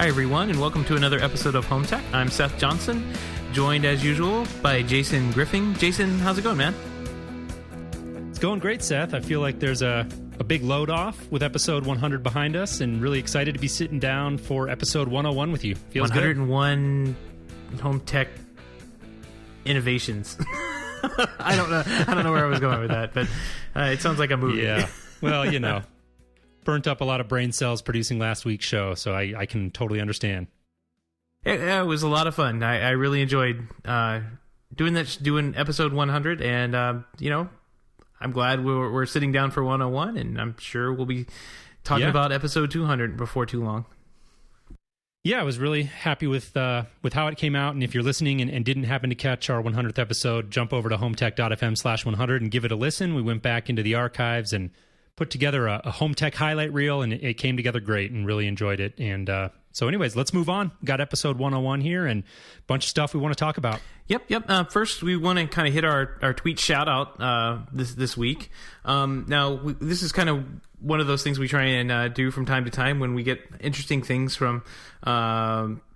Hi, everyone, and welcome to another episode of Home Tech. I'm Seth Johnson, joined as usual by Jason Griffin. Jason, how's it going, man? It's going great, Seth. I feel like there's a big load off with episode 100 behind us, and really excited to be sitting down for episode 101 with you. Feels 101 good. Home Tech innovations. I don't know where I was going with that, but it sounds like a movie. Yeah. Well, you know, burnt up a lot of brain cells producing last week's show, so I can totally understand. It was a lot of fun. I really enjoyed doing episode 100, and I'm glad we're sitting down for 101, and I'm sure we'll be talking about episode 200 before too long. Yeah, I was really happy with how it came out, and if you're listening and didn't happen to catch our 100th episode, jump over to HomeTech.fm/100 and give it a listen. We went back into the archives and put together a Home Tech highlight reel, and it came together great, and really enjoyed it. And so anyways, let's move on. Got episode 101 here, and a bunch of stuff we want to talk about. Yep. First, we want to kind of hit our tweet shout-out this week. This is kind of one of those things we try and do from time to time when we get interesting things from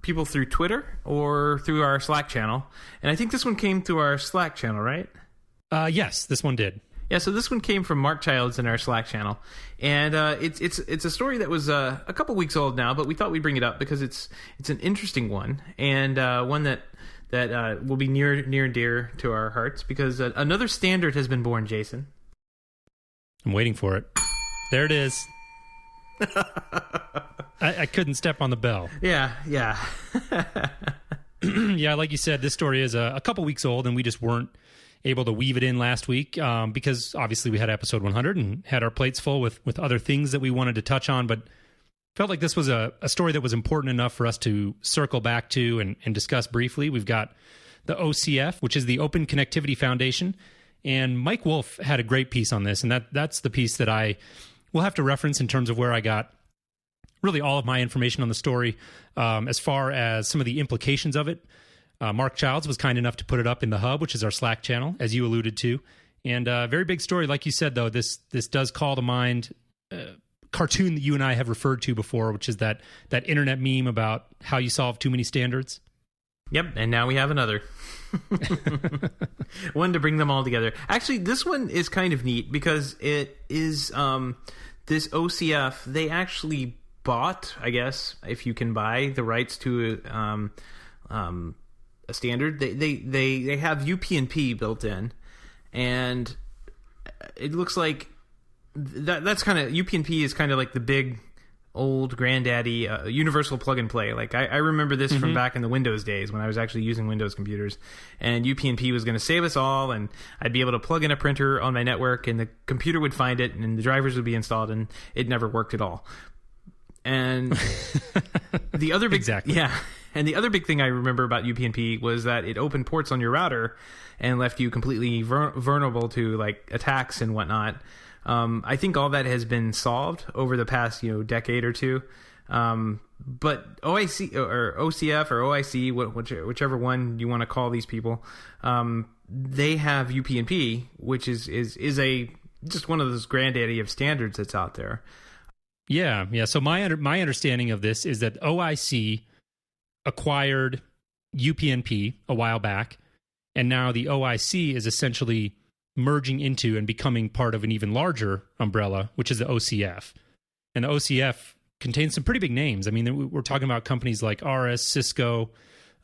people through Twitter or through our Slack channel. And I think this one came through our Slack channel, right? Yes, this one did. Yeah, so this one came from Mark Childs in our Slack channel, and it's a story that was a couple weeks old now, but we thought we'd bring it up because it's an interesting one, and one that will be near and dear to our hearts because another standard has been born, Jason. I'm waiting for it. There it is. I couldn't step on the bell. Yeah. Yeah, like you said, this story is a couple weeks old, and we just weren't able to weave it in last week because obviously we had episode 100 and had our plates full with other things that we wanted to touch on, but felt like this was a story that was important enough for us to circle back to and discuss briefly. We've got the OCF, which is the Open Connectivity Foundation, and Mike Wolf had a great piece on this, and that's the piece that I will have to reference in terms of where I got really all of my information on the story as far as some of the implications of it. Mark Childs was kind enough to put it up in the Hub, which is our Slack channel, as you alluded to. And very big story. Like you said, though, this does call to mind a cartoon that you and I have referred to before, which is that internet meme about how you solve too many standards. Yep, and now we have another. One to bring them all together. Actually, this one is kind of neat because it is this OCF, they actually bought, I guess, if you can buy the rights to a standard. They have UPnP built in, and it looks like that's kind of UPnP is kind of like the big old granddaddy universal plug and play. Like I remember this from back in the Windows days when I was actually using Windows computers, and UPnP was going to save us all, and I'd be able to plug in a printer on my network, and the computer would find it, and the drivers would be installed, and it never worked at all. And the other big And the other big thing I remember about UPnP was that it opened ports on your router and left you completely vulnerable to like attacks and whatnot. I think all that has been solved over the past decade or two. But OIC or OCF or OIC, whichever one you want to call these people, they have UPnP, which is just one of those granddaddy of standards that's out there. Yeah. So my understanding of this is that OIC acquired UPnP a while back, and now the OIC is essentially merging into and becoming part of an even larger umbrella, which is the OCF. And the OCF contains some pretty big names. I mean, we're talking about companies like RS, Cisco,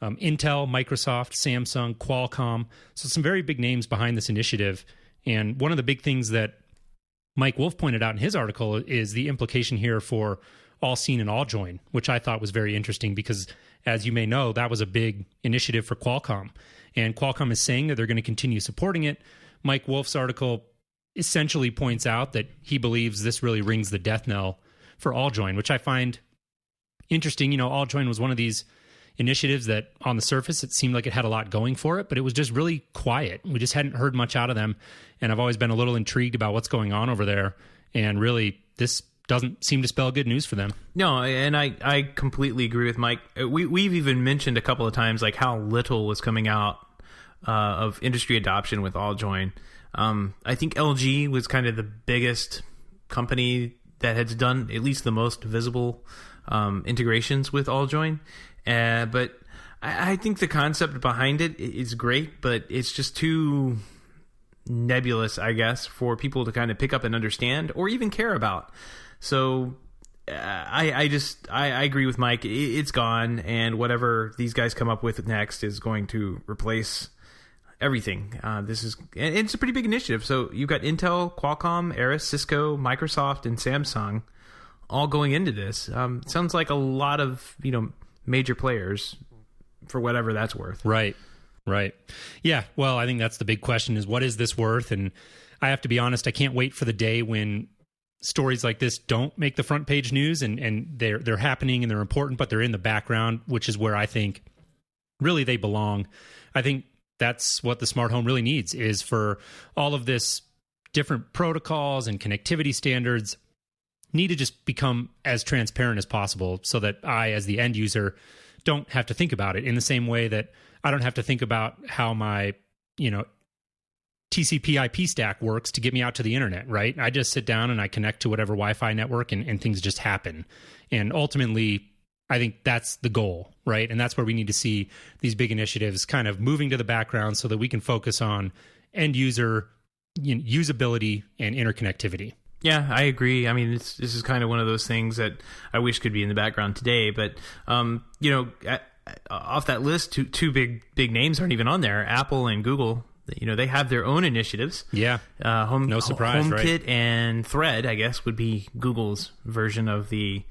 Intel, Microsoft, Samsung, Qualcomm. So some very big names behind this initiative. And one of the big things that Mike Wolf pointed out in his article is the implication here for all seen and all join, which I thought was very interesting because, as you may know, that was a big initiative for Qualcomm. And Qualcomm is saying that they're going to continue supporting it. Mike Wolf's article essentially points out that he believes this really rings the death knell for all join, which I find interesting. All join was one of these initiatives that on the surface, it seemed like it had a lot going for it, but it was just really quiet. We just hadn't heard much out of them. And I've always been a little intrigued about what's going on over there. And really, this doesn't seem to spell good news for them. No, and I completely agree with Mike. We've even mentioned a couple of times like how little was coming out of industry adoption with all join. I think LG was kind of the biggest company that has done at least the most visible integrations with AllJoyn. But I think the concept behind it is great, but it's just too nebulous, I guess, for people to kind of pick up and understand or even care about. So I agree with Mike. It's gone, and whatever these guys come up with next is going to replace everything. It's a pretty big initiative. So you've got Intel, Qualcomm, Aris, Cisco, Microsoft, and Samsung all going into this. Sounds like a lot of major players, for whatever that's worth. Right. Yeah. Well, I think that's the big question: is what is this worth? And I have to be honest, I can't wait for the day when stories like this don't make the front page news, and they're happening and they're important, but they're in the background, which is where I think really they belong. I think that's what the smart home really needs, is for all of this different protocols and connectivity standards need to just become as transparent as possible, so that I, as the end user, don't have to think about it in the same way that I don't have to think about how my, TCP IP stack works to get me out to the internet, right? I just sit down and I connect to whatever Wi-Fi network and things just happen. And ultimately, I think that's the goal, right? And that's where we need to see these big initiatives kind of moving to the background so that we can focus on end user usability and interconnectivity. Yeah, I agree. I mean, this is kind of one of those things that I wish could be in the background today. But, off that list, two big names aren't even on there. Apple and Google, they have their own initiatives. Yeah, no surprise, HomeKit right? And Thread, I guess, would be Google's version of the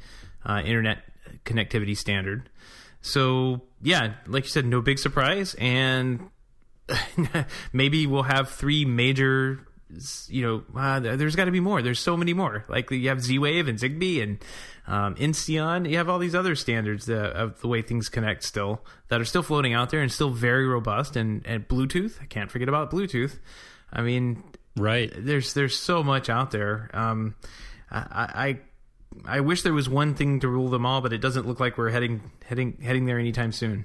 internet connectivity standard. So, yeah, like you said, no big surprise. And maybe we'll have three major... there's got to be more. There's so many more. Like you have Z-Wave and Zigbee and Insteon. You have all these other standards of the way things connect still that are still floating out there and still very robust. And Bluetooth. I can't forget about Bluetooth. I mean, right. There's so much out there. I wish there was one thing to rule them all, but it doesn't look like we're heading there anytime soon.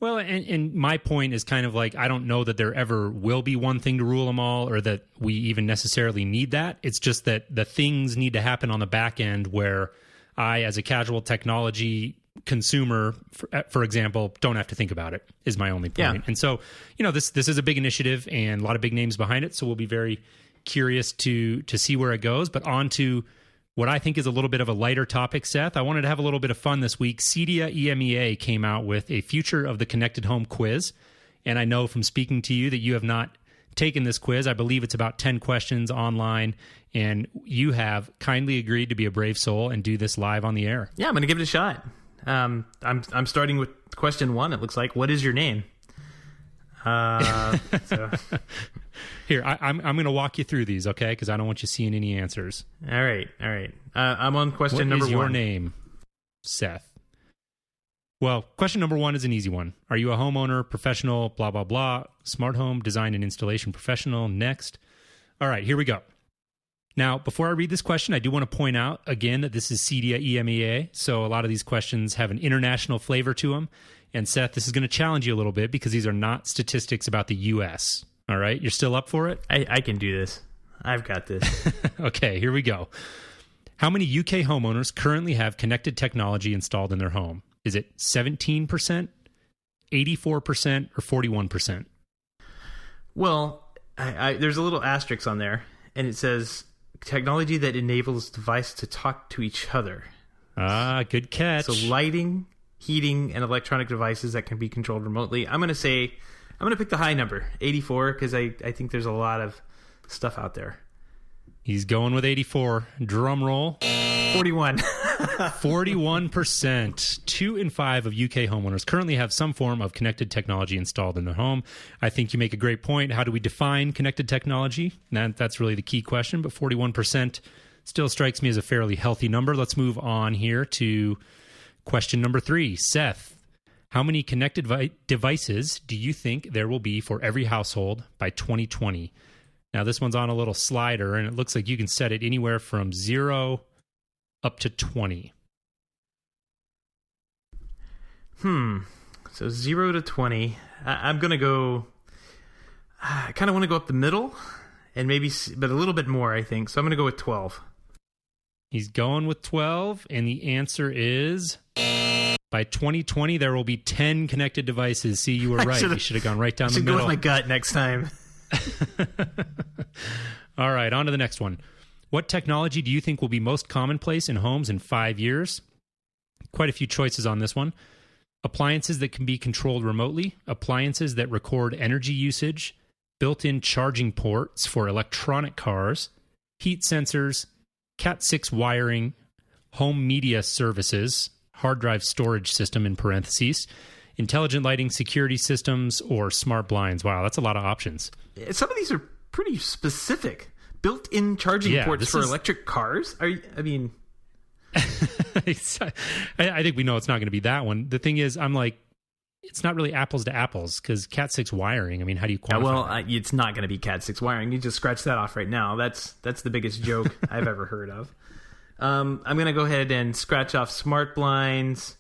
Well, and my point is kind of like, I don't know that there ever will be one thing to rule them all, or that we even necessarily need that. It's just that the things need to happen on the back end where I, as a casual technology consumer, for example, don't have to think about it, is my only point. Yeah. And so, this is a big initiative and a lot of big names behind it. So we'll be very curious to see where it goes. But on to what I think is a little bit of a lighter topic, Seth. I wanted to have a little bit of fun this week. CEDIA EMEA came out with a Future of the Connected Home quiz. And I know from speaking to you that you have not taken this quiz. I believe it's about 10 questions online. And you have kindly agreed to be a brave soul and do this live on the air. Yeah, I'm going to give it a shot. I'm starting with question 1. It looks like, what is your name? So. Here, I'm going to walk you through these, okay? Because I don't want you seeing any answers. All right. I'm on question number 1. What is your name, Seth? Well, question number 1 is an easy one. Are you a homeowner, professional, blah, blah, blah, smart home design and installation professional? Next. All right, here we go. Now, before I read this question, I do want to point out, again, that this is CEDIA EMEA, so a lot of these questions have an international flavor to them. And Seth, this is going to challenge you a little bit because these are not statistics about the U.S., all right? You're still up for it? I can do this. I've got this. Okay, here we go. How many UK homeowners currently have connected technology installed in their home? Is it 17%, 84%, or 41%? Well, there's a little asterisk on there, and it says technology that enables device to talk to each other. Ah, good catch. So lighting, heating, and electronic devices that can be controlled remotely. I'm going to pick the high number, 84, because I think there's a lot of stuff out there. He's going with 84. Drum roll. 41. 41%. 2 in 5 of UK homeowners currently have some form of connected technology installed in their home. I think you make a great point. How do we define connected technology? That's really the key question, but 41% still strikes me as a fairly healthy number. Let's move on here to question number 3. Seth, how many connected devices do you think there will be for every household by 2020? Now, this one's on a little slider, and it looks like you can set it anywhere from 0 up to 20. So 0 to 20. I'm going to go... I kind of want to go up the middle, and maybe, but a little bit more, I think. So I'm going to go with 12. He's going with 12, and the answer is by 2020 there will be 10 connected devices. See, you were right. You should have gone right down the middle. I should go with my gut next time. All right, on to the next one. What technology do you think will be most commonplace in homes in 5 years? Quite a few choices on this one. Appliances that can be controlled remotely, appliances that record energy usage, built-in charging ports for electronic cars, heat sensors, Cat6 wiring, home media services, hard drive storage system in parentheses, intelligent lighting, security systems, or smart blinds. Wow, that's a lot of options. Some of these are pretty specific. Built-in charging ports for electric cars? I think we know it's not going to be that one. The thing is, I'm like, it's not really apples to apples because Cat6 wiring, I mean, how do you quantify that? It's not going to be Cat6 wiring. You just scratch that off right now. That's the biggest joke I've ever heard of. I'm going to go ahead and scratch off smart blinds,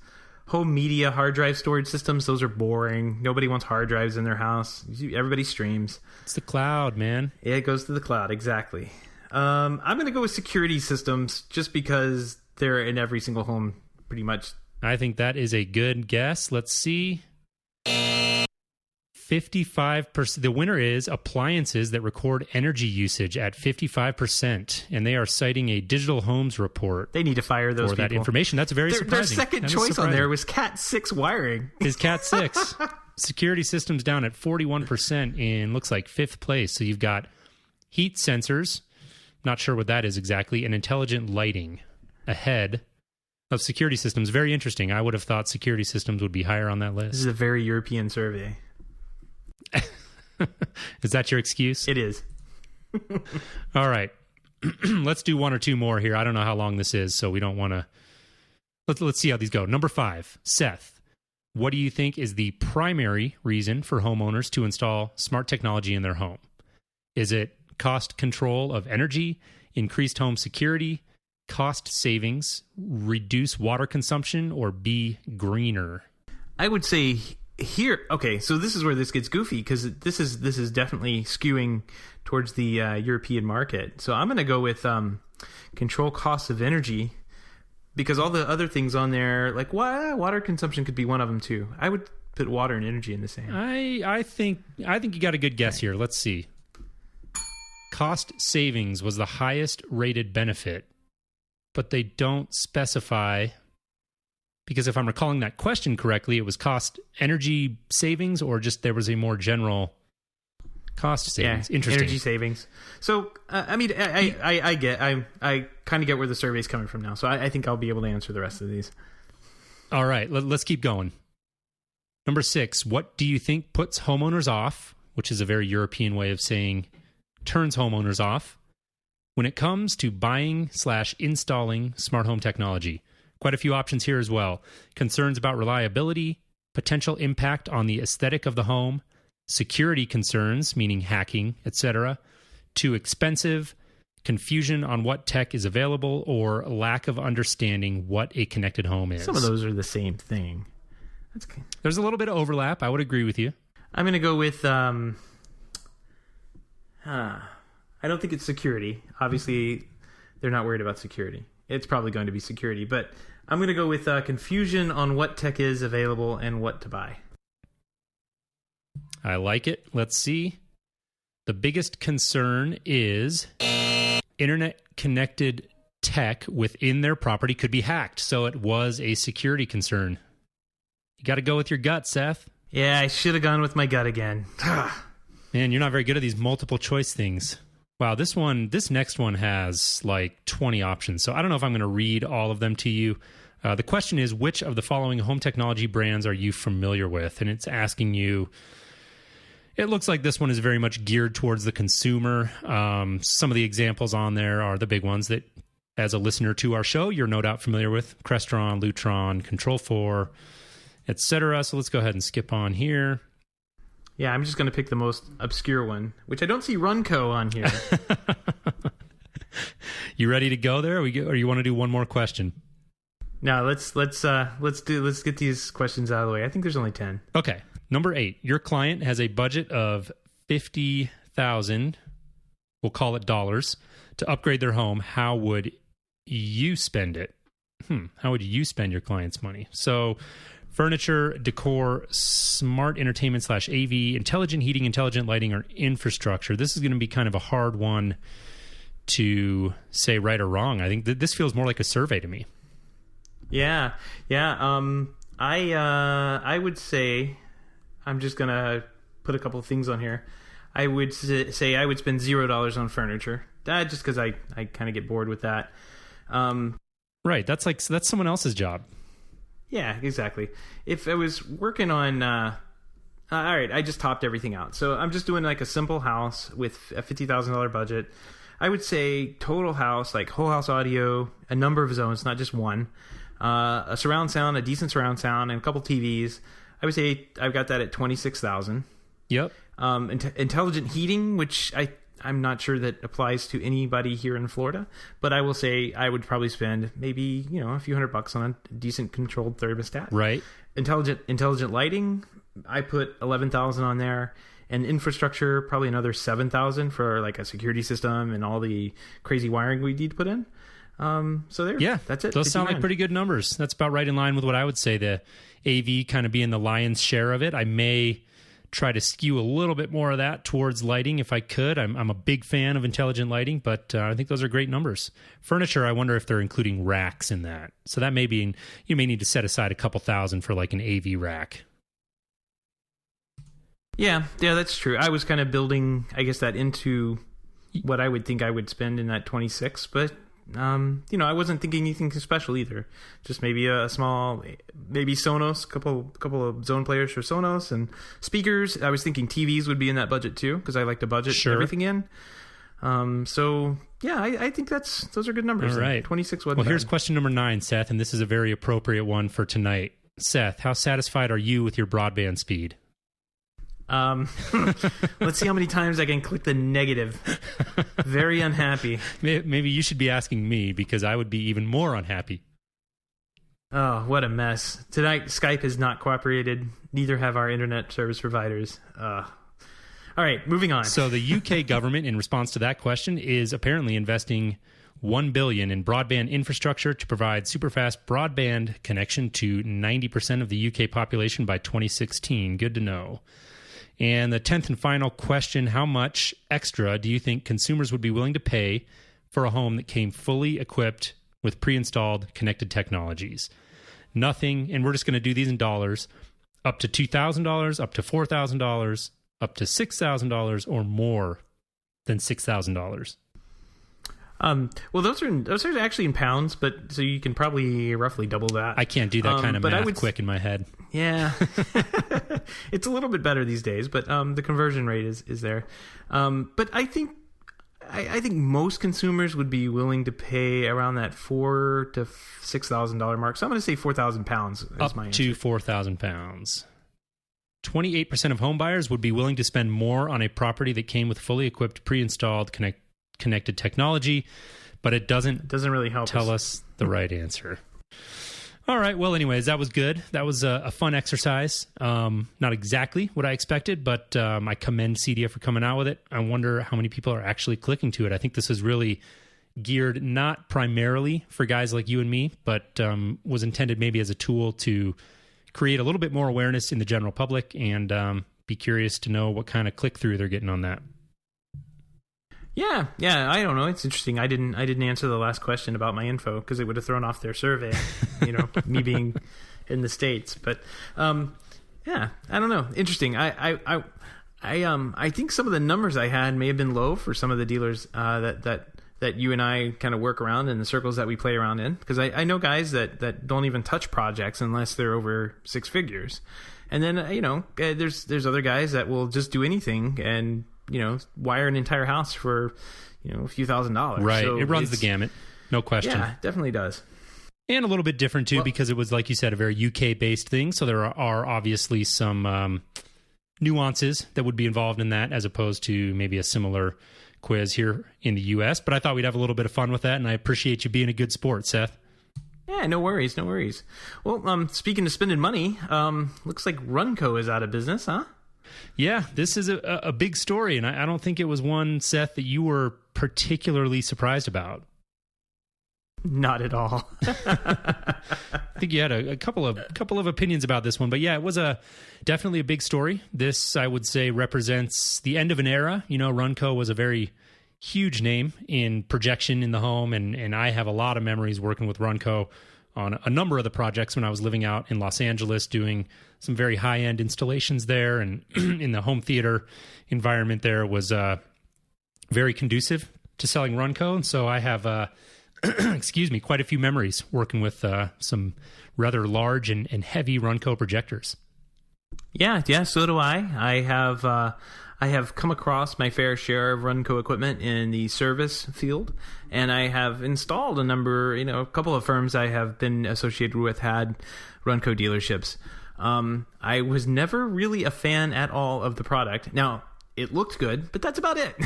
home media, hard drive storage systems. Those are boring. Nobody wants hard drives in their house. Everybody streams. It's the cloud, man. Yeah, it goes to the cloud, exactly. I'm going to go with security systems just because they're in every single home pretty much. I think that is a good guess. Let's see. 55%. The winner is appliances that record energy usage at 55%, and they are citing a Digital Homes report. They need to fire those for people. That information. That's very surprising. Their second choice on there was Cat6 wiring. Is Cat6. Security systems down at 41% in, looks like, 5th place. So you've got heat sensors, not sure what that is exactly, and intelligent lighting ahead of security systems. Very interesting. I would have thought security systems would be higher on that list. This is a very European survey. Is that your excuse? It is. All right. Let's do one or two more here. I don't know how long this is, so we don't want to... Let's see how these go. Number 5, Seth. What do you think is the primary reason for homeowners to install smart technology in their home? Is it cost control of energy, increased home security, cost savings, reduce water consumption, or be greener? I would say here, okay, so this is where this gets goofy because this is definitely skewing towards the European market. So I'm going to go with control costs of energy because all the other things on there, like water consumption could be one of them too. I would put water and energy in the same. I think you got a good guess here. Let's see. Cost savings was the highest rated benefit, but they don't specify, because if I'm recalling that question correctly, it was cost energy savings or just there was a more general cost savings. Yeah, interesting. Energy savings. So, I mean, I kind of get where the survey is coming from now. So I think I'll be able to answer the rest of these. All right, let's keep going. Number 6, what do you think puts homeowners off, which is a very European way of saying turns homeowners off, when it comes to buying/installing smart home technology? Quite a few options here as well. Concerns about reliability, potential impact on the aesthetic of the home, security concerns, meaning hacking, etc., too expensive, confusion on what tech is available, or lack of understanding what a connected home is. Some of those are the same thing. There's a little bit of overlap. I would agree with you. I'm going to go with... I don't think it's security. Obviously, they're not worried about security. It's probably going to be security, but I'm going to go with confusion on what tech is available and what to buy. I like it. Let's see. The biggest concern is internet-connected tech within their property could be hacked, so it was a security concern. You got to go with your gut, Seth. Yeah, I should have gone with my gut again. Man, you're not very good at these multiple choice things. Wow, this next one has like 20 options, so I don't know if I'm going to read all of them to you. The question is, which of the following home technology brands are you familiar with? And it's asking you, it looks like this one is very much geared towards the consumer. Some of the examples on there are the big ones that, as a listener to our show, you're no doubt familiar with: Crestron, Lutron, Control4, etc. So let's go ahead and skip on here. Yeah, I'm just going to pick the most obscure one, which I don't see Runco on here. You ready to go there, or you want to do one more question? No, let's get these questions out of the way. I think there's only 10. Okay. Number 8. Your client has a budget of $50,000, we'll call it dollars, to upgrade their home. How would you spend it? How would you spend your client's money? So furniture, decor, smart entertainment / AV, intelligent heating, intelligent lighting, or infrastructure. This is going to be kind of a hard one to say right or wrong. I think this feels more like a survey to me. Yeah. I would say, I'm just gonna put a couple of things on here. I would say I would spend $0 on furniture, just because I kind of get bored with that. Right, that's someone else's job. Yeah, exactly. If I was working on, all right, I just topped everything out. So I'm just doing like a simple house with a $50,000 budget. I would say total house, like whole house audio, a number of zones, not just one, a surround sound, a decent surround sound, and a couple TVs. I would say I've got that at $26,000. Yep. Intelligent heating, which I'm not sure that applies to anybody here in Florida, but I will say I would probably spend maybe a few $100 on a decent controlled thermostat. Right. Intelligent lighting, I put $11,000 on there. And infrastructure, probably another $7,000 for like a security system and all the crazy wiring we need to put in. So there, yeah, that's it. Those sound like pretty good numbers. That's about right in line with what I would say. The AV kind of being the lion's share of it. I may try to skew a little bit more of that towards lighting if I could. I'm a big fan of intelligent lighting, but I think those are great numbers. Furniture, I wonder if they're including racks in that. So that may be, you may need to set aside a couple thousand for like an AV rack. Yeah, that's true. I was kind of building, I guess, that into what I would think I would spend in that 26, but I wasn't thinking anything special either. Just maybe a small, maybe Sonos, couple of zone players for Sonos and speakers. I was thinking TVs would be in that budget too, because I like to budget everything in. So yeah, I think those are good numbers. All right, 26 wasn't Well, bad. Here's question number 9, Seth, and this is a very appropriate one for tonight. Seth, how satisfied are you with your broadband speed? Let's see how many times I can click the negative. Very unhappy. Maybe you should be asking me, because I would be even more unhappy. Oh, what a mess. Tonight, Skype has not cooperated. Neither have our internet service providers. All right, moving on. So the UK government, in response to that question, is apparently investing $1 billion in broadband infrastructure to provide superfast broadband connection to 90% of the UK population by 2016. Good to know. And the 10th and final question, how much extra do you think consumers would be willing to pay for a home that came fully equipped with pre-installed connected technologies? Nothing, and we're just going to do these in dollars, up to $2,000, up to $4,000, up to $6,000, or more than $6,000. Well, those are actually in pounds, but so you can probably roughly double that. I can't do that kind of math quick in my head. Yeah, it's a little bit better these days, but the conversion rate is there. But I think most consumers would be willing to pay around that $4,000 to $6,000 mark. So I'm going to say £4,000 up my to £4,000. 28% of home buyers would be willing to spend more on a property that came with fully equipped, pre-installed connected technology, but it doesn't really help tell us the right answer. All right. Well, anyways, that was good. That was a fun exercise. Not exactly what I expected, but I commend CDF for coming out with it. I wonder how many people are actually clicking to it. I think this is really geared not primarily for guys like you and me, but was intended maybe as a tool to create a little bit more awareness in the general public, and be curious to know what kind of click-through they're getting on that. Yeah, I don't know. It's interesting. I didn't answer the last question about my info because it would have thrown off their survey. Me being in the States, but yeah, I don't know. Interesting. I think some of the numbers I had may have been low for some of the dealers that you and I kind of work around in the circles that we play around in, because I know guys that don't even touch projects unless they're over 6 figures, and then there's other guys that will just do anything and wire an entire house for a few $1,000s. Right. So it runs the gamut. No question. Yeah, it definitely does. And a little bit different too, because it was, like you said, a very UK based thing. So there are obviously some nuances that would be involved in that, as opposed to maybe a similar quiz here in the US. But I thought we'd have a little bit of fun with that, and I appreciate you being a good sport, Seth. Yeah, no worries. Well, speaking of spending money, looks like Runco is out of business, huh? Yeah, this is a big story, and I don't think it was one, Seth, that you were particularly surprised about. Not at all. I think you had a couple of opinions about this one, but yeah, it was definitely a big story. This, I would say, represents the end of an era. Runco was a very huge name in projection in the home, and I have a lot of memories working with Runco on a number of the projects when I was living out in Los Angeles, doing some very high-end installations there, and in the home theater environment there was very conducive to selling Runco, and so I have quite a few memories working with some rather large and heavy Runco projectors. Yeah, so do I. I have come across my fair share of Runco equipment in the service field, and I have installed a couple of firms I have been associated with had Runco dealerships. I was never really a fan at all of the product. Now, it looked good, but that's about it.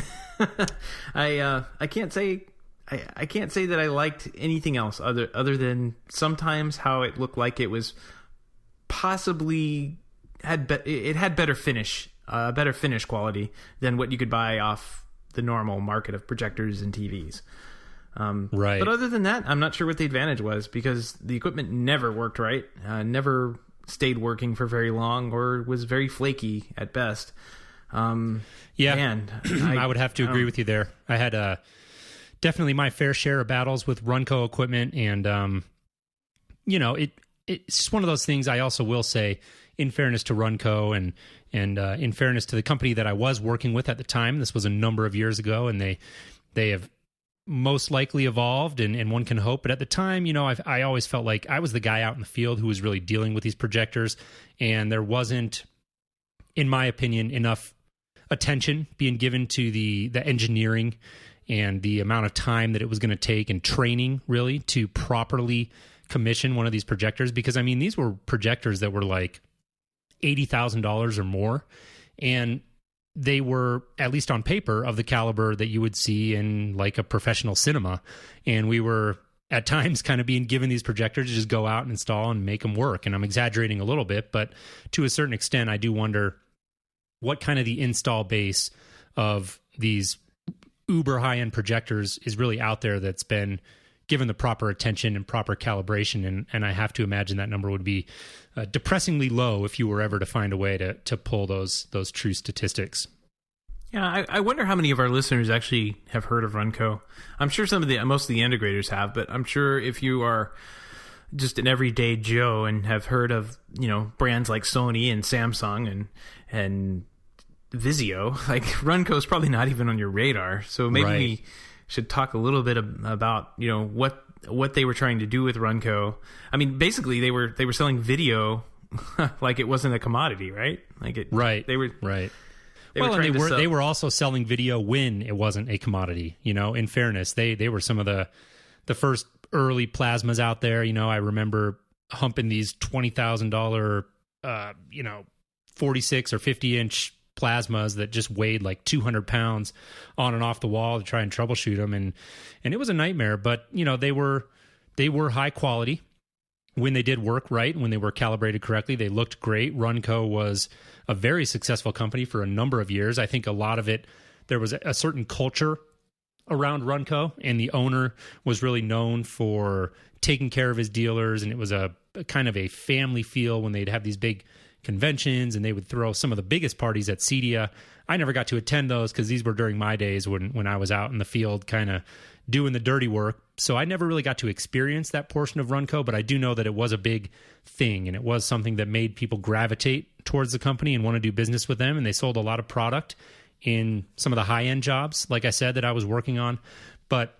I can't say that I liked anything else other than sometimes how it looked like it was possibly had better finish quality than what you could buy off the normal market of projectors and TVs. Right. But other than that, I'm not sure what the advantage was, because the equipment never worked right, never stayed working for very long, or was very flaky at best. I would have to agree with you there. I had definitely my fair share of battles with Runco equipment, and it's just one of those things. I also will say, in fairness to Runco and in fairness to the company that I was working with at the time, this was a number of years ago, and they have most likely evolved, and one can hope. But at the time, I always felt like I was the guy out in the field who was really dealing with these projectors, and there wasn't, in my opinion, enough attention being given to the engineering and the amount of time that it was going to take, and training really to properly commission one of these projectors. Because these were projectors that were like $80,000 or more, and they were, at least on paper, of the caliber that you would see in like a professional cinema. And we were at times kind of being given these projectors to just go out and install and make them work. And I'm exaggerating a little bit, but to a certain extent, I do wonder what kind of the install base of these uber high-end projectors is really out there that's been given the proper attention and proper calibration. And I have to imagine that number would be depressingly low if you were ever to find a way to pull those true statistics. Yeah, I wonder how many of our listeners actually have heard of Runco. I'm sure most of the integrators have, but I'm sure if you are just an everyday Joe and have heard of brands like Sony and Samsung and Vizio, like Runco's probably not even on your radar. So maybe we should talk a little bit about what they were trying to do with Runco. Basically they were selling video like it wasn't a commodity, right? They were also selling video when it wasn't a commodity. In fairness, they were some of the first early plasmas out there. I remember humping these $20,000 46 or 50-inch plasmas that just weighed like 200 pounds on and off the wall to try and troubleshoot them, and it was a nightmare. But they were high quality when they did work right, when they were calibrated correctly. They looked great. Runco was a very successful company for a number of years. I think a lot of it, there was a certain culture around Runco, and the owner was really known for taking care of his dealers, and it was a kind of a family feel when they'd have these big conventions, and they would throw some of the biggest parties at CEDIA. I never got to attend those because these were during my days when I was out in the field kind of doing the dirty work. So I never really got to experience that portion of Runco, but I do know that it was a big thing, and it was something that made people gravitate towards the company and want to do business with them. And they sold a lot of product in some of the high-end jobs, like I said, that I was working on. But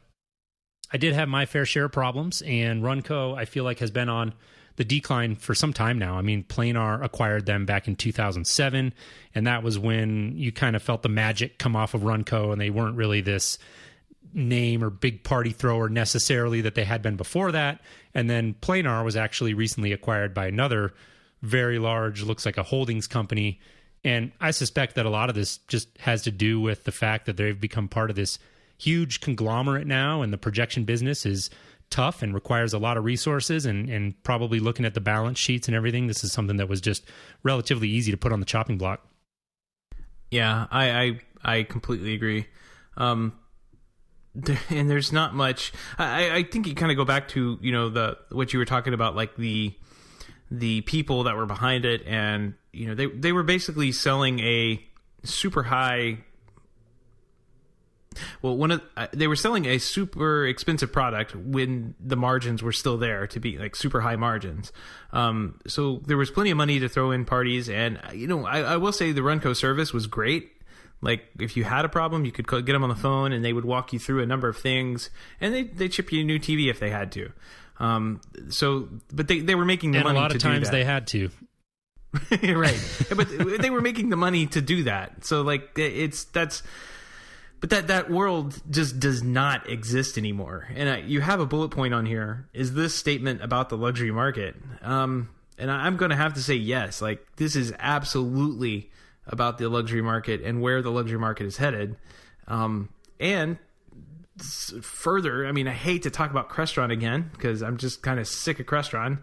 I did have my fair share of problems, and Runco, I feel like, has been on the decline for some time now. Planar acquired them back in 2007, and that was when you kind of felt the magic come off of Runco, and they weren't really this name or big party thrower necessarily that they had been before that. And then Planar was actually recently acquired by another very large, looks like a holdings company. And I suspect that a lot of this just has to do with the fact that they've become part of this huge conglomerate now, and the projection business is tough and requires a lot of resources, and probably looking at the balance sheets and everything, this is something that was just relatively easy to put on the chopping block. Yeah, I completely agree. and there's not much. I think you kind of go back to what you were talking about, like the people that were behind it, and they were basically selling a super high. Well, they were selling a super expensive product when the margins were still there to be like super high margins. So there was plenty of money to throw in parties, and I will say the Runco service was great. Like if you had a problem, you could get them on the phone, and they would walk you through a number of things, and they chip you a new TV if they had to. But they were making the money to do that. And a lot of times they had to. Right, but they were making the money to do that. So like But that world just does not exist anymore. And you have a bullet point on here. Is this statement about the luxury market? And I'm going to have to say yes. Like this is absolutely about the luxury market and where the luxury market is headed. And further, I mean, I hate to talk about Crestron again because I'm just kind of sick of Crestron.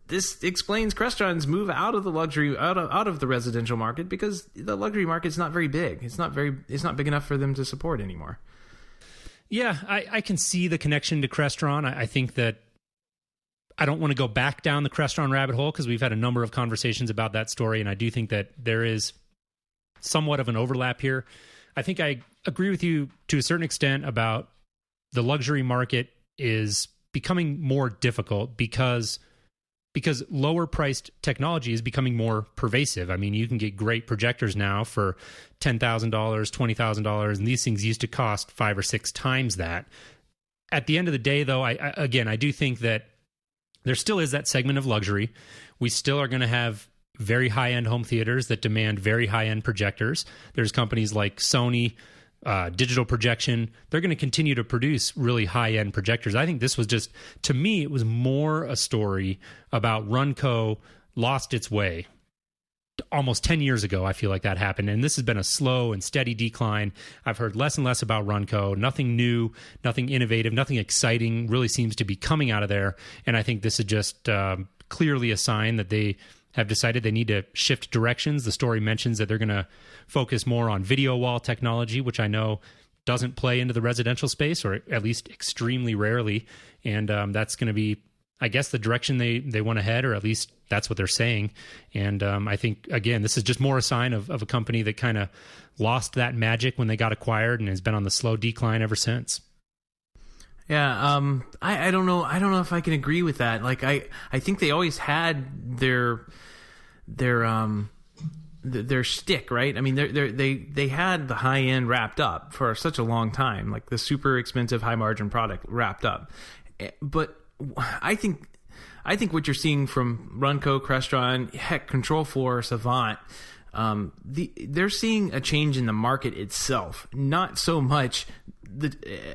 This explains Crestron's move out of the luxury, out of the residential market, because the luxury market's not very big. It's not big enough for them to support anymore. Yeah, I can see the connection to Crestron. I think that I don't want to go back down the Crestron rabbit hole because we've had a number of conversations about that story, and I do think that there is somewhat of an overlap here. I think I agree with you to a certain extent about the luxury market is becoming more difficult because lower priced technology is becoming more pervasive. I mean, you can get great projectors now for $10,000, $20,000, and these things used to cost 5 or 6 times that. At the end of the day, though, I do think that there still is that segment of luxury. We still are going to have very high-end home theaters that demand very high-end projectors. There's companies like Sony, digital projection. They're going to continue to produce really high-end projectors. I think this was just, to me, it was more a story about Runco lost its way. Almost 10 years ago, I feel like that happened. And this has been a slow and steady decline. I've heard less and less about Runco. Nothing new, nothing innovative, nothing exciting really seems to be coming out of there. And I think this is just clearly a sign that they have decided they need to shift directions. The story mentions that they're going to focus more on video wall technology, which I know doesn't play into the residential space, or at least extremely rarely. And that's going to be, I guess, the direction they want to head, or at least that's what they're saying. And I think, again, this is just more a sign of a company that kind of lost that magic when they got acquired and has been on the slow decline ever since. Yeah, I don't know. I don't know if I can agree with that. Like, I think they always had their shtick, right? I mean, they had the high end wrapped up for such a long time, like the super expensive high margin product wrapped up. But I think what you're seeing from Runco, Crestron, heck, Control 4, Savant, they're seeing a change in the market itself, not so much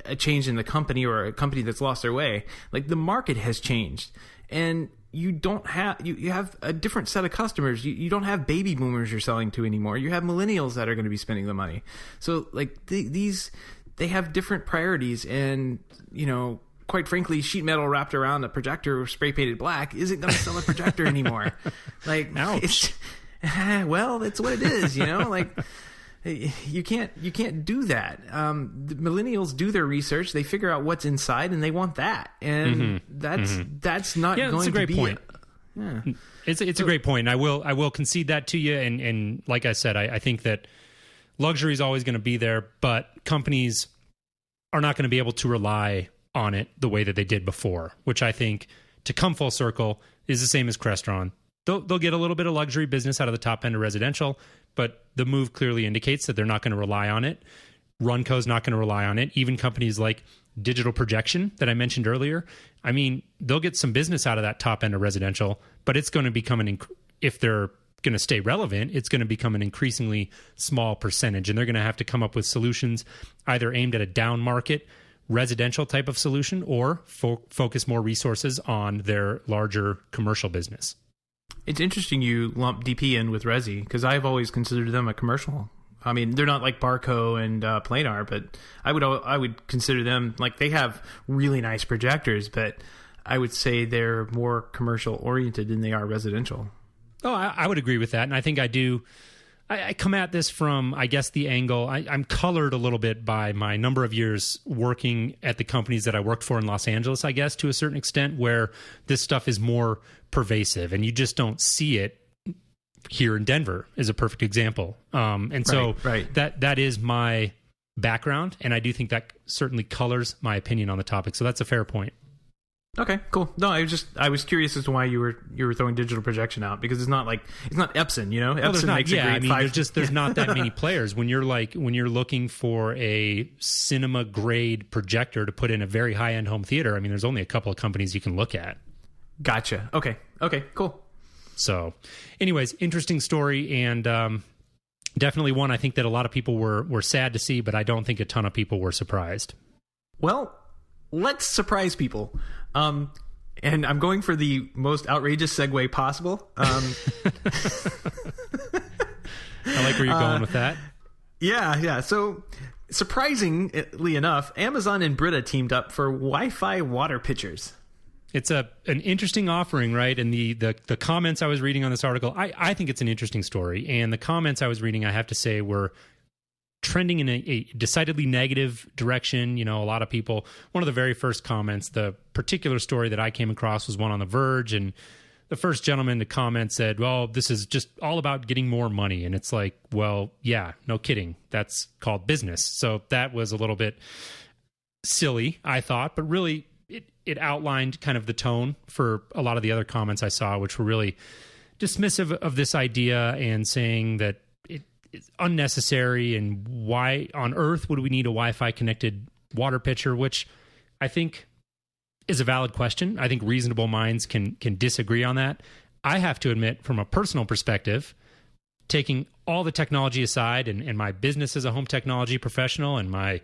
a change in the company or a company that's lost their way. Like the market has changed, and you don't have you have a different set of customers. You don't have baby boomers you're selling to anymore. You have millennials that are going to be spending the money. So like they have different priorities, and quite frankly, sheet metal wrapped around a projector spray painted black isn't going to sell a projector anymore. Like, ouch. Well, it's what it is, like you can't do that. The millennials do their research, they figure out what's inside, and they want that. And that's not going to be. It's a great point. It's a great point. I will concede that to you. And like I said, I think that luxury is always going to be there, but companies are not going to be able to rely on it the way that they did before, which I think, to come full circle, is the same as Crestron. They'll get a little bit of luxury business out of the top end of residential, but the move clearly indicates that they're not going to rely on it. Runco's not going to rely on it. Even companies like digital projection that I mentioned earlier, I mean, they'll get some business out of that top end of residential, but it's going to become if they're going to stay relevant, it's going to become an increasingly small percentage, and they're going to have to come up with solutions either aimed at a down market residential type of solution or focus more resources on their larger commercial business. It's interesting you lump DP in with Resi, because I've always considered them a commercial. I mean, they're not like Barco and Planar, but I would consider them, like, they have really nice projectors, but I would say they're more commercial oriented than they are residential. Oh, I would agree with that, and I think I do I come at this from, I guess, the angle. I'm colored a little bit by my number of years working at the companies that I worked for in Los Angeles, I guess, to a certain extent, where this stuff is more pervasive and you just don't see it. Here in Denver is a perfect example. And so that is my background, and I do think that certainly colors my opinion on the topic. So that's a fair point. Okay, cool. No, I was curious as to why you were throwing digital projection out, because it's not Epson, you know. Well, Epson makes a great there's not that many players. When you're looking for a cinema grade projector to put in a very high end home theater, I mean, there's only a couple of companies you can look at. Gotcha. Okay, cool. So, anyways, interesting story, and definitely one I think that a lot of people were sad to see, but I don't think a ton of people were surprised. Well, let's surprise people. And I'm going for the most outrageous segue possible. I like where you're going with that. Yeah. So, surprisingly enough, Amazon and Brita teamed up for Wi-Fi water pitchers. It's an interesting offering, right? And the comments I was reading on this article, I think it's an interesting story. And the comments I was reading, I have to say, were trending in a decidedly negative direction. You know, a lot of people, one of the very first comments, the particular story that I came across was one on The Verge. And the first gentleman to comment said, well, this is just all about getting more money. And it's like, well, yeah, no kidding. That's called business. So that was a little bit silly, I thought, but really it outlined kind of the tone for a lot of the other comments I saw, which were really dismissive of this idea and saying that it's unnecessary and why on earth would we need a Wi-Fi connected water pitcher, which I think is a valid question. I think reasonable minds can disagree on that. I have to admit, from a personal perspective, taking all the technology aside and my business as a home technology professional and my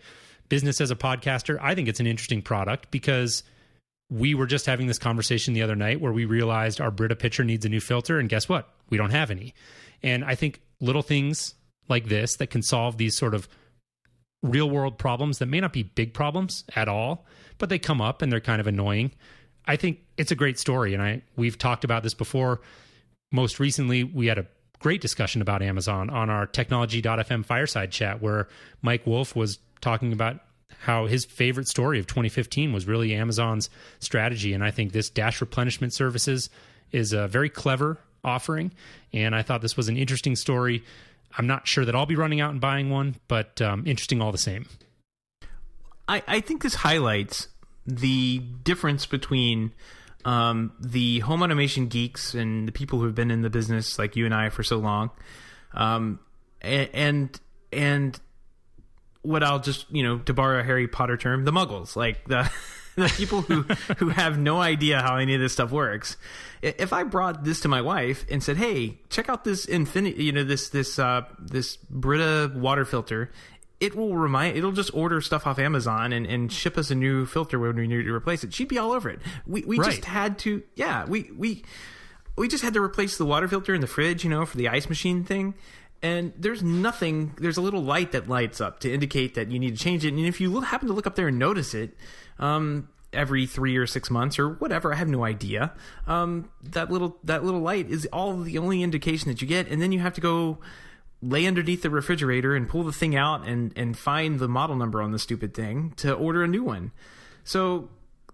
business as a podcaster, I think it's an interesting product because we were just having this conversation the other night where we realized our Brita pitcher needs a new filter, and guess what? We don't have any. And I think little things like this that can solve these sort of real world problems that may not be big problems at all, but they come up and they're kind of annoying. I think it's a great story. And we've talked about this before. Most recently, we had a great discussion about Amazon on our Technology.fm fireside chat where Mike Wolf was talking about how his favorite story of 2015 was really Amazon's strategy. And I think this dash replenishment services is a very clever offering. And I thought this was an interesting story. I'm not sure that I'll be running out and buying one, but interesting all the same. I think this highlights the difference between the home automation geeks and the people who have been in the business like you and I for so long, and what I'll just, to borrow a Harry Potter term, the muggles, like the people who have no idea how any of this stuff works. If I brought this to my wife and said, "Hey, check out this this Brita water filter," it'll just order stuff off Amazon and ship us a new filter when we need to replace it. She'd be all over it. We just had to, we just had to replace the water filter in the fridge, for the ice machine thing. And there's a little light that lights up to indicate that you need to change it. And if you happen to look up there and notice it, every 3 or 6 months or whatever, I have no idea. That little light is the only indication that you get. And then you have to go lay underneath the refrigerator and pull the thing out and find the model number on the stupid thing to order a new one. So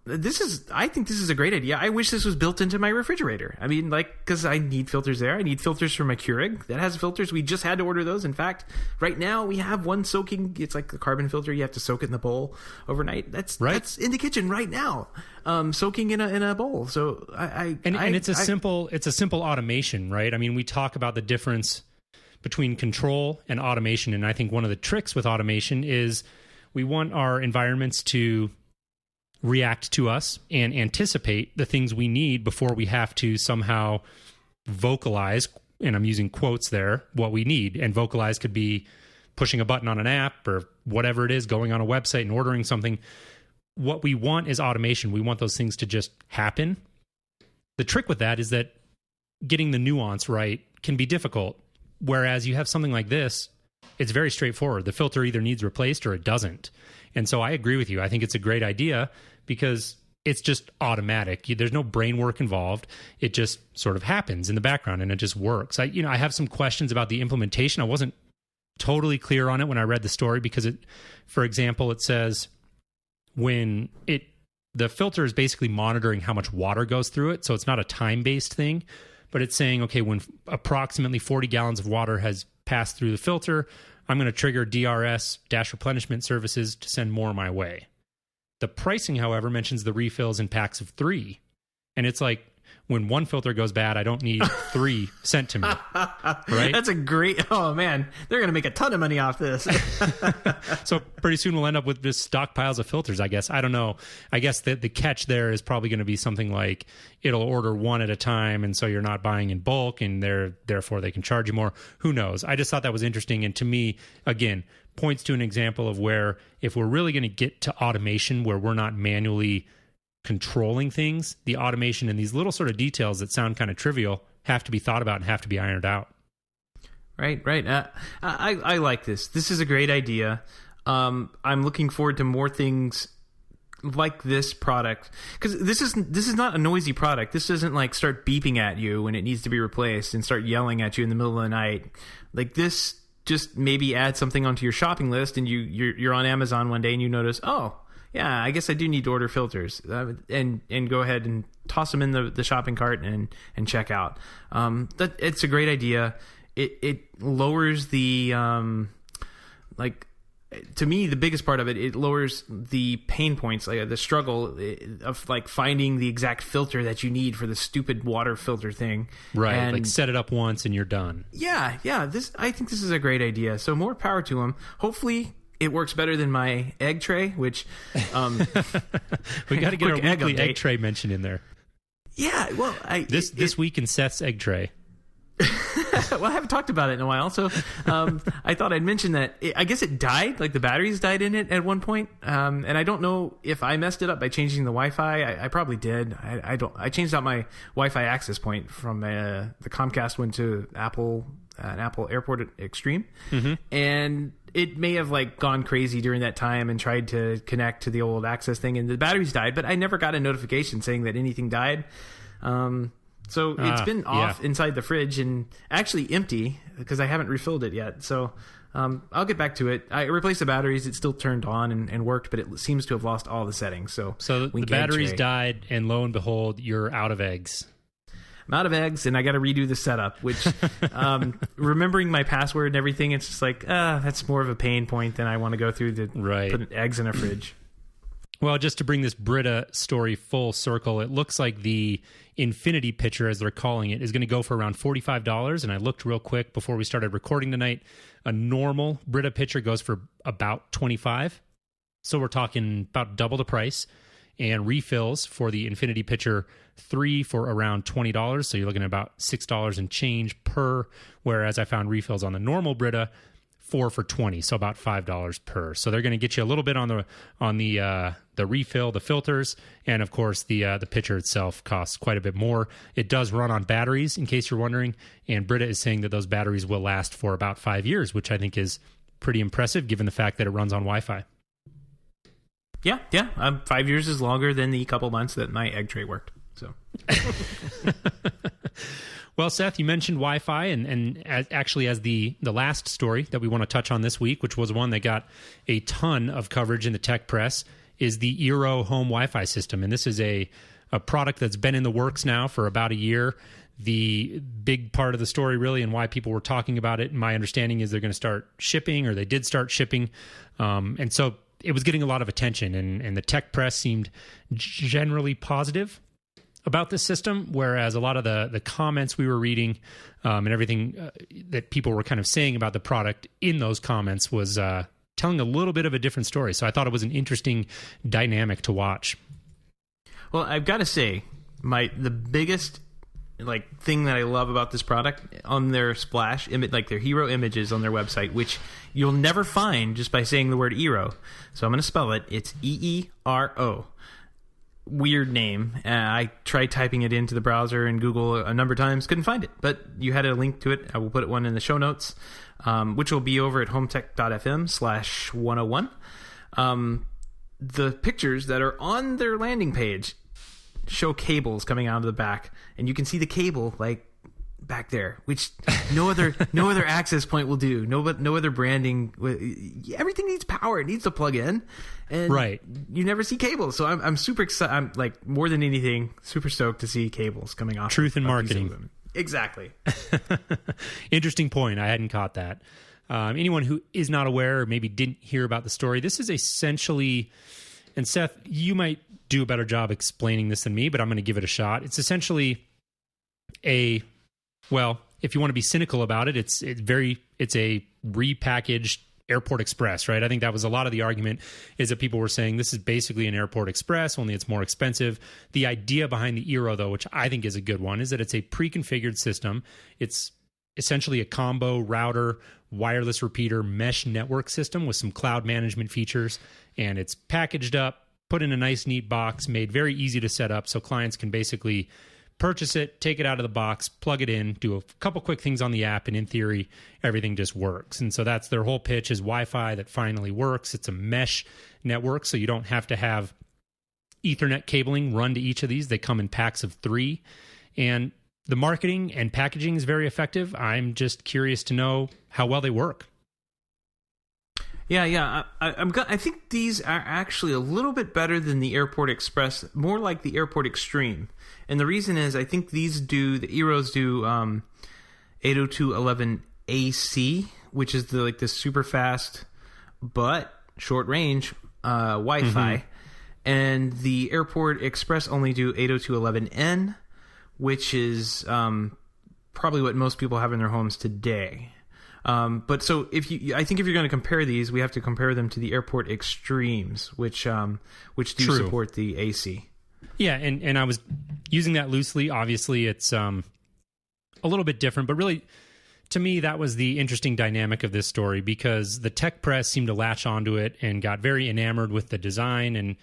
I think this is a great idea. I wish this was built into my refrigerator. I mean, because I need filters there. I need filters for my Keurig that has filters. We just had to order those. In fact, right now we have one soaking. It's like the carbon filter. You have to soak it in the bowl overnight. That's in the kitchen right now, soaking in a bowl. So it's a simple automation, right? I mean, we talk about the difference between control and automation, and I think one of the tricks with automation is we want our environments to react to us and anticipate the things we need before we have to somehow vocalize, and I'm using quotes there, what we need. And vocalize could be pushing a button on an app or whatever it is, going on a website and ordering something. What we want is automation. We want those things to just happen. The trick with that is that getting the nuance right can be difficult. Whereas you have something like this, it's very straightforward. The filter either needs replaced or it doesn't. And so I agree with you. I think it's a great idea because it's just automatic. There's no brain work involved. It just sort of happens in the background and it just works. I have some questions about the implementation. I wasn't totally clear on it when I read the story because for example, it says the filter is basically monitoring how much water goes through it. So it's not a time-based thing, but it's saying, okay, when approximately 40 gallons of water has passed through the filter, I'm going to trigger DRS, dash replenishment services, to send more my way. The pricing, however, mentions the refills in packs of 3. And it's like, when one filter goes bad, I don't need 3 sent to me. Right? That's a great... Oh, man. They're going to make a ton of money off this. So pretty soon we'll end up with just stockpiles of filters, I guess. I don't know. I guess the catch there is probably going to be something like it'll order one at a time, and so you're not buying in bulk, and therefore they can charge you more. Who knows? I just thought that was interesting, and to me, again, points to an example of where if we're really going to get to automation where we're not manually controlling things, the automation and these little sort of details that sound kind of trivial have to be thought about and have to be ironed out. Right. I like this. This is a great idea. I'm looking forward to more things like this product, because this is not a noisy product. This doesn't like start beeping at you when it needs to be replaced and start yelling at you in the middle of the night. Like this, just maybe add something onto your shopping list, and you're on Amazon one day and you notice, oh yeah, I guess I do need to order filters, and go ahead and toss them in the shopping cart and check out. It's a great idea. It lowers the to me, the biggest part of it lowers the pain points, like the struggle of like finding the exact filter that you need for the stupid water filter thing. Right, and like set it up once and you're done. Yeah. I think this is a great idea. So more power to them. Hopefully it works better than my egg tray, which we got to get our weekly egg tray mentioned in there. Yeah, well, this week in Seth's egg tray. Well, I haven't talked about it in a while, so I thought I'd mention that. I guess it died, like the batteries died in it at one point, and I don't know if I messed it up by changing the Wi-Fi. I probably did. I changed out my Wi-Fi access point from the Comcast one to an Apple Airport Extreme, and it may have like gone crazy during that time and tried to connect to the old access thing, and the batteries died, but I never got a notification saying that anything died. So it's been off inside the fridge and actually empty because I haven't refilled it yet. So I'll get back to it. I replaced the batteries. It still turned on and worked, but it seems to have lost all the settings. So the batteries died, and lo and behold, you're out of eggs. I'm out of eggs, and I got to redo the setup, which remembering my password and everything, it's just like, that's more of a pain point than I want to go through to put eggs in a fridge. Well, just to bring this Brita story full circle, it looks like the Infinity pitcher, as they're calling it, is going to go for around $45. And I looked real quick before we started recording tonight. A normal Brita pitcher goes for about $25. So we're talking about double the price. And refills for the Infinity pitcher 3 for around $20. So you're looking at about $6 and change per. Whereas I found refills on the normal Brita 4 for $20, so about $5 per. So they're going to get you a little bit on the refill, the filters, and of course the pitcher itself costs quite a bit more. It does run on batteries, in case you're wondering, and Brita is saying that those batteries will last for about 5 years, which I think is pretty impressive given the fact that it runs on Wi-Fi. Yeah. 5 years is longer than the couple months that my egg tray worked. So. Well, Seth, you mentioned Wi-Fi, and actually as the last story that we want to touch on this week, which was one that got a ton of coverage in the tech press, is the Eero home Wi-Fi system. And this is a product that's been in the works now for about a year. The big part of the story, really, and why people were talking about it, my understanding is they're going to start shipping, or they did start shipping. And so it was getting a lot of attention, and the tech press seemed generally positive about this system, whereas a lot of the comments we were reading and everything that people were kind of saying about the product in those comments was telling a little bit of a different story. So I thought it was an interesting dynamic to watch. Well, I've got to say, the biggest thing that I love about this product on their splash image, like their hero images on their website, which you'll never find just by saying the word Eero. So I'm going to spell it. It's EERO. Weird name. I tried typing it into the browser and Google a number of times, couldn't find it, but you had a link to it. I will put one in the show notes, which will be over at HomeTech.fm/101. the pictures that are on their landing page show cables coming out of the back, and you can see the cable like back there, which no other access point will do. No other branding. Everything needs power. It needs to plug in, and right. You never see cables. So I'm super excited. I'm like, more than anything, super stoked to see cables coming off. Truth in marketing. Exactly. Interesting point. I hadn't caught that. Anyone who is not aware or maybe didn't hear about the story, this is essentially, and Seth, you might do a better job explaining this than me, but I'm going to give it a shot. It's essentially if you want to be cynical about it, it's a repackaged Airport Express, right? I think that was a lot of the argument, is that people were saying this is basically an Airport Express, only it's more expensive. The idea behind the Eero, though, which I think is a good one, is that it's a pre-configured system. It's essentially a combo router, wireless repeater, mesh network system with some cloud management features, and it's packaged up, put in a nice, neat box, made very easy to set up, so clients can basically purchase it, take it out of the box, plug it in, do a couple quick things on the app, and in theory, everything just works. And so that's their whole pitch, is Wi-Fi that finally works. It's a mesh network, so you don't have to have Ethernet cabling run to each of these. They come in packs of 3. And the marketing and packaging is very effective. I'm just curious to know how well they work. Yeah. I think these are actually a little bit better than the Airport Express, more like the Airport Extreme. And the reason is, I think the Eeros do 802.11ac, which is the super fast but short range Wi-Fi. Mm-hmm. And the Airport Express only do 802.11n, which is probably what most people have in their homes today. But so I think if you're going to compare these, we have to compare them to the Airport Extremes, which do True. support the AC. Yeah, and I was using that loosely. Obviously, it's a little bit different, but really, to me, that was the interesting dynamic of this story, because the tech press seemed to latch onto it and got very enamored with the design, and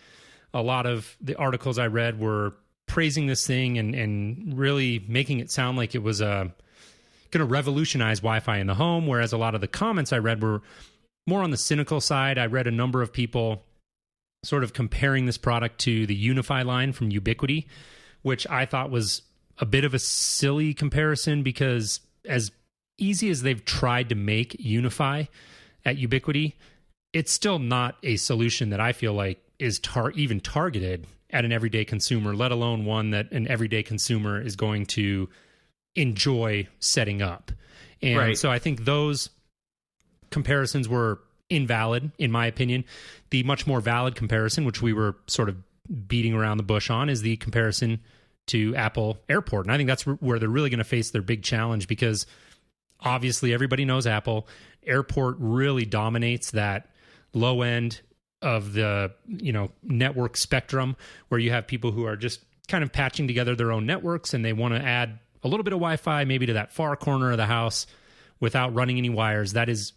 a lot of the articles I read were praising this thing and really making it sound like it was going to revolutionize Wi-Fi in the home, whereas a lot of the comments I read were more on the cynical side. I read a number of people sort of comparing this product to the Unify line from Ubiquiti, which I thought was a bit of a silly comparison, because as easy as they've tried to make Unify at Ubiquiti, it's still not a solution that I feel like is even targeted at an everyday consumer, let alone one that an everyday consumer is going to enjoy setting up. And right. So I think those comparisons were invalid, in my opinion. The much more valid comparison, which we were sort of beating around the bush on, is the comparison to Apple Airport. And I think that's where they're really going to face their big challenge, because obviously everybody knows Apple. Airport really dominates that low end of the network spectrum, where you have people who are just kind of patching together their own networks, and they want to add a little bit of Wi-Fi maybe to that far corner of the house without running any wires. That is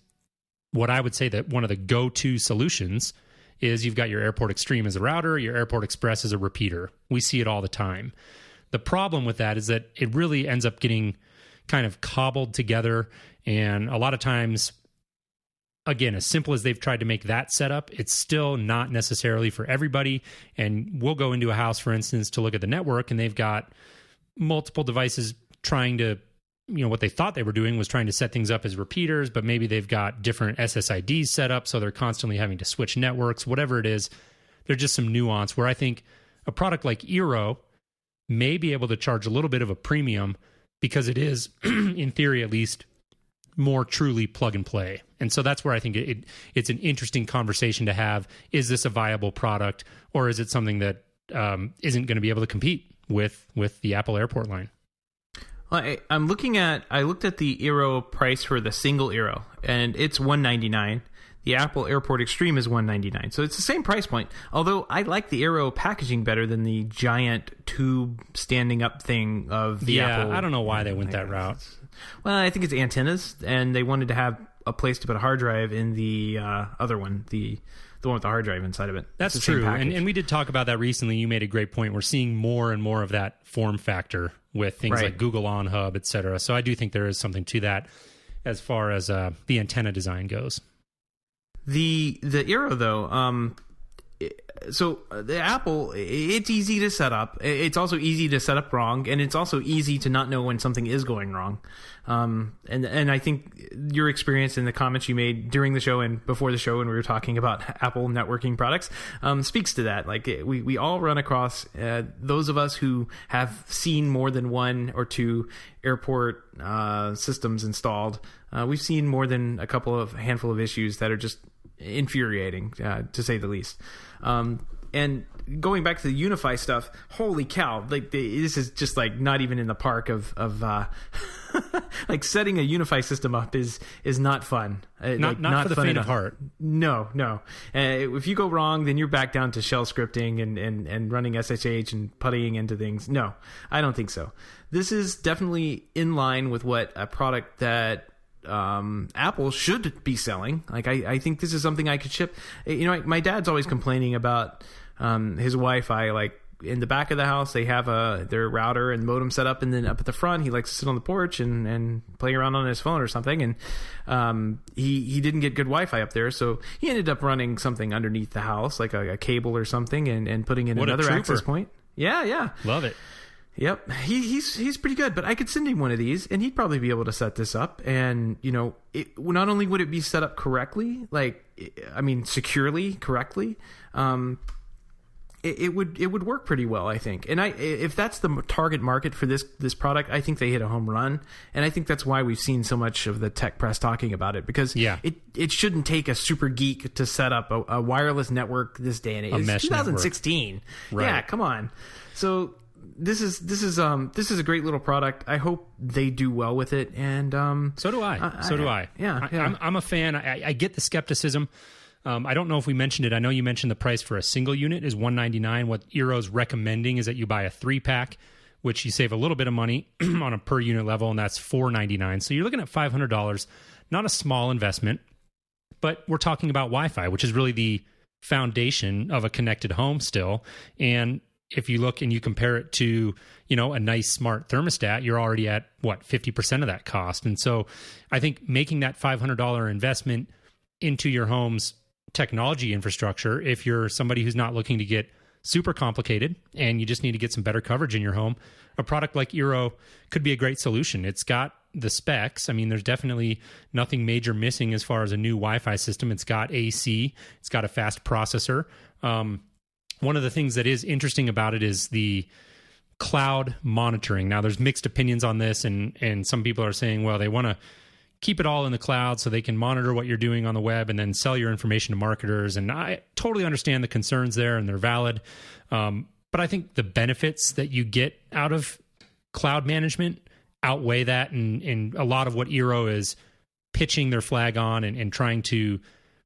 what I would say that one of the go-to solutions is. You've got your Airport Extreme as a router, your Airport Express as a repeater. We see it all the time. The problem with that is that it really ends up getting kind of cobbled together, and a lot of times, again, as simple as they've tried to make that setup, it's still not necessarily for everybody. And we'll go into a house, for instance, to look at the network, and they've got multiple devices trying to, what they thought they were doing was trying to set things up as repeaters, but maybe they've got different SSIDs set up, so they're constantly having to switch networks. Whatever it is, there's just some nuance where I think a product like Eero may be able to charge a little bit of a premium, because it is, in theory at least, more truly plug and play. And so that's where I think it's an interesting conversation to have. Is this a viable product, or is it something that isn't going to be able to compete with the Apple Airport line? Well, I looked at the Eero price for the single Eero, and it's $199. The Apple Airport Extreme is $199. So it's the same price point. Although I like the Eero packaging better than the giant tube standing up thing of the Apple. Yeah, I don't know why they went that route. Well, I think it's antennas, and they wanted to have a place to put a hard drive in the other one, the one with the hard drive inside of it. That's true, and we did talk about that recently. You made a great point. We're seeing more and more of that form factor with things like Google On Hub, et cetera. So I do think there is something to that as far as the antenna design goes. The Eero, though, the Apple, it's easy to set up. It's also easy to set up wrong, and it's also easy to not know when something is going wrong. And I think your experience in the comments you made during the show and before the show when we were talking about Apple networking products speaks to that. Like we all run across those of us who have seen more than one or two airport systems installed. We've seen more than a handful of issues that are just infuriating, to say the least. And going back to the Unify stuff, holy cow! Like this is just like not even in the park of like setting a Unify system up is not fun. Not for the faint of heart. No. If you go wrong, then you're back down to shell scripting and running SSH and puttying into things. No, I don't think so. This is definitely in line with what a product that Apple should be selling. Like I think this is something I could ship. My dad's always complaining about his Wi-Fi. Like in the back of the house, they have their router and modem set up, and then up at the front, he likes to sit on the porch and play around on his phone or something. And he didn't get good Wi-Fi up there, so he ended up running something underneath the house, like a cable or something, and putting in another access point. Yeah, love it. Yep, he's pretty good, but I could send him one of these, and he'd probably be able to set this up. And not only would it be set up correctly, securely, correctly, it would work pretty well, I think. And if that's the target market for this product, I think they hit a home run. And I think that's why we've seen so much of the tech press talking about it, because it shouldn't take a super geek to set up a wireless network this day and age. It's 2016. Network. Right. Yeah, come on. So this is a great little product. I hope they do well with it, and so do I. Yeah. I'm a fan. I get the skepticism. I don't know if we mentioned it. I know you mentioned the price for a single unit is $199. What Eero's recommending is that you buy a 3-pack, which you save a little bit of money on a per unit level, and that's $499. So you're looking at $500. Not a small investment, but we're talking about Wi-Fi, which is really the foundation of a connected home still. And if you look and you compare it to, a nice smart thermostat, you're already at 50% of that cost. And so I think making that $500 investment into your home's technology infrastructure, if you're somebody who's not looking to get super complicated and you just need to get some better coverage in your home, a product like Eero could be a great solution. It's got the specs. I mean, there's definitely nothing major missing as far as a new Wi-Fi system. It's got AC. It's got a fast processor. One of the things that is interesting about it is the cloud monitoring. Now, there's mixed opinions on this, and some people are saying, well, they want to keep it all in the cloud so they can monitor what you're doing on the web and then sell your information to marketers. And I totally understand the concerns there, and they're valid. But I think the benefits that you get out of cloud management outweigh that. And a lot of what Eero is pitching their flag on and trying to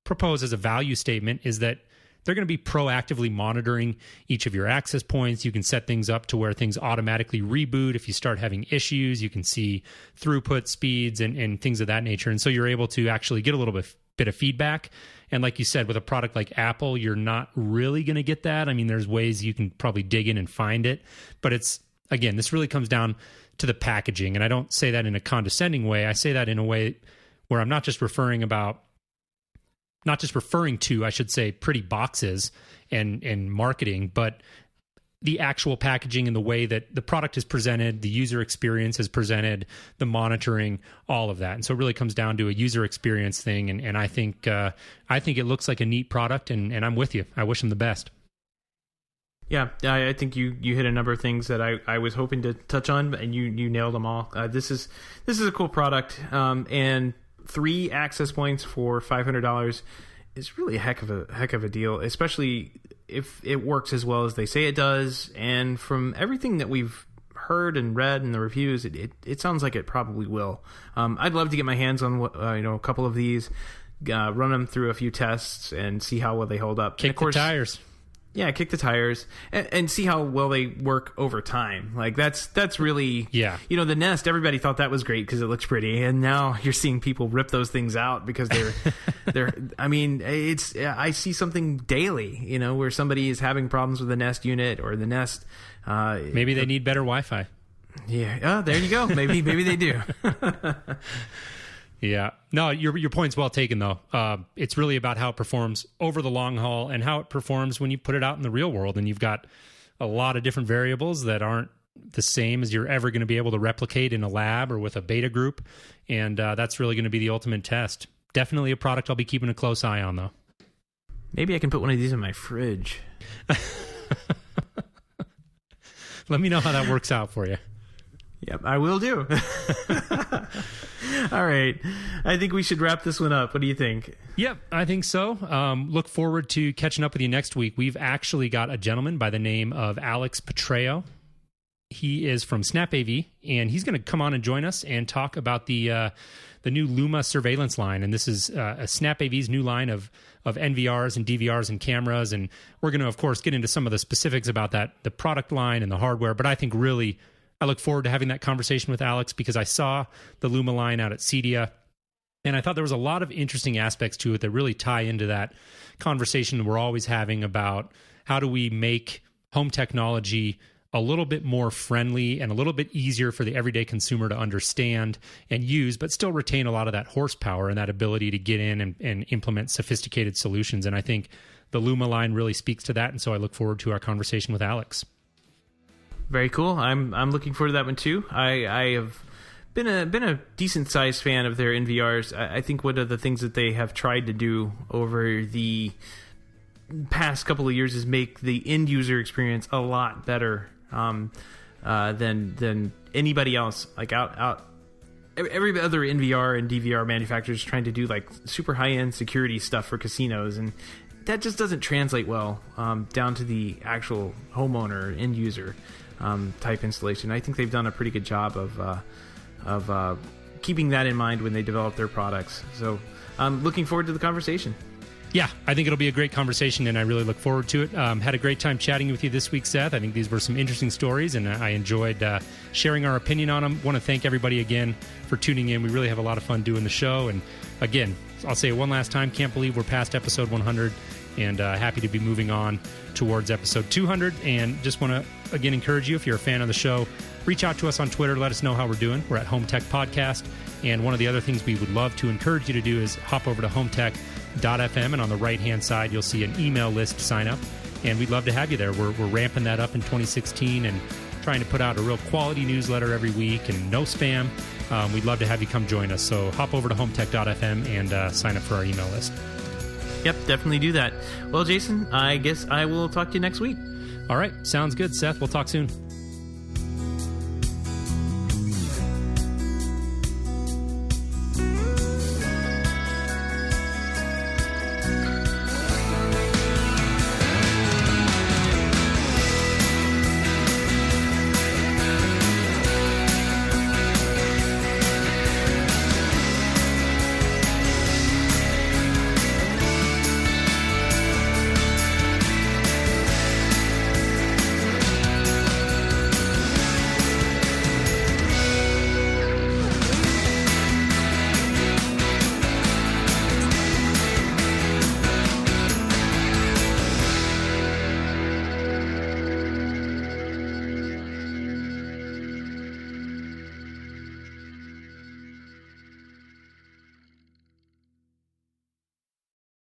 propose as a value statement is that they're going to be proactively monitoring each of your access points. You can set things up to where things automatically reboot. If you start having issues, you can see throughput speeds and things of that nature. And so you're able to actually get a little bit of feedback. And like you said, with a product like Apple, you're not really going to get that. I mean, there's ways you can probably dig in and find it. But this really comes down to the packaging. And I don't say that in a condescending way. I say that in a way where I'm not just referring to, I should say, pretty boxes and marketing, but the actual packaging and the way that the product is presented, the user experience is presented, the monitoring, all of that. And so it really comes down to a user experience thing. And I think it looks like a neat product, and I'm with you. I wish them the best. Yeah, I think you hit a number of things that I was hoping to touch on, and you nailed them all. This is a cool product, and 3 access points for $500 is really a heck of a deal, especially if it works as well as they say it does. And from everything that we've heard and read in the reviews, it sounds like it probably will. I'd love to get my hands on a couple of these, run them through a few tests and see how well they hold up. Kick the tires. Yeah, kick the tires and see how well they work over time. Like that's really, the Nest, everybody thought that was great because it looks pretty, and now you're seeing people rip those things out because they're I mean, I see something daily, where somebody is having problems with the Nest unit or the Nest. Maybe they need better Wi-Fi. Yeah. Oh, there you go. Maybe they do. Yeah. No, your point's well taken, though. It's really about how it performs over the long haul and how it performs when you put it out in the real world. And you've got a lot of different variables that aren't the same as you're ever going to be able to replicate in a lab or with a beta group. And that's really going to be the ultimate test. Definitely a product I'll be keeping a close eye on, though. Maybe I can put one of these in my fridge. Let me know how that works out for you. Yep, I will do. All right. I think we should wrap this one up. What do you think? Yep, I think so. Look forward to catching up with you next week. We've actually got a gentleman by the name of Alex Petreo. He is from Snap AV, and he's going to come on and join us and talk about the new Luma surveillance line. And this is a Snap AV's new line of NVRs and DVRs and cameras. And we're going to, of course, get into some of the specifics about that, the product line and the hardware. But I think really, I look forward to having that conversation with Alex because I saw the Luma line out at CEDIA, and I thought there was a lot of interesting aspects to it that really tie into that conversation we're always having about how do we make home technology a little bit more friendly and a little bit easier for the everyday consumer to understand and use, but still retain a lot of that horsepower and that ability to get in and implement sophisticated solutions. And I think the Luma line really speaks to that. And so I look forward to our conversation with Alex. Very cool. I'm looking forward to that one too. I have been a decent sized fan of their NVRs. I think one of the things that they have tried to do over the past couple of years is make the end user experience a lot better than anybody else. Like every other NVR and DVR manufacturer is trying to do like super high end security stuff for casinos, and that just doesn't translate well down to the actual homeowner end user type installation. I think they've done a pretty good job of keeping that in mind when they develop their products. So I'm looking forward to the conversation. Yeah, I think it'll be a great conversation, and I really look forward to it. Had a great time chatting with you this week, Seth. I think these were some interesting stories, and I enjoyed sharing our opinion on them. Want to thank everybody again for tuning in. We really have a lot of fun doing the show. And again, I'll say it one last time, can't believe we're past episode 100, and happy to be moving on towards episode 200. And just want to, again, encourage you, if you're a fan of the show, reach out to us on Twitter. Let us know how we're doing. We're at HomeTech Podcast. And one of the other things we would love to encourage you to do is hop over to HomeTech.fm, and on the right-hand side, you'll see an email list sign up. And we'd love to have you there. We're ramping that up in 2016 and trying to put out a real quality newsletter every week and no spam. We'd love to have you come join us. So hop over to HomeTech.fm and sign up for our email list. Yep, definitely do that. Well, Jason, I guess I will talk to you next week. All right. Sounds good, Seth. We'll talk soon.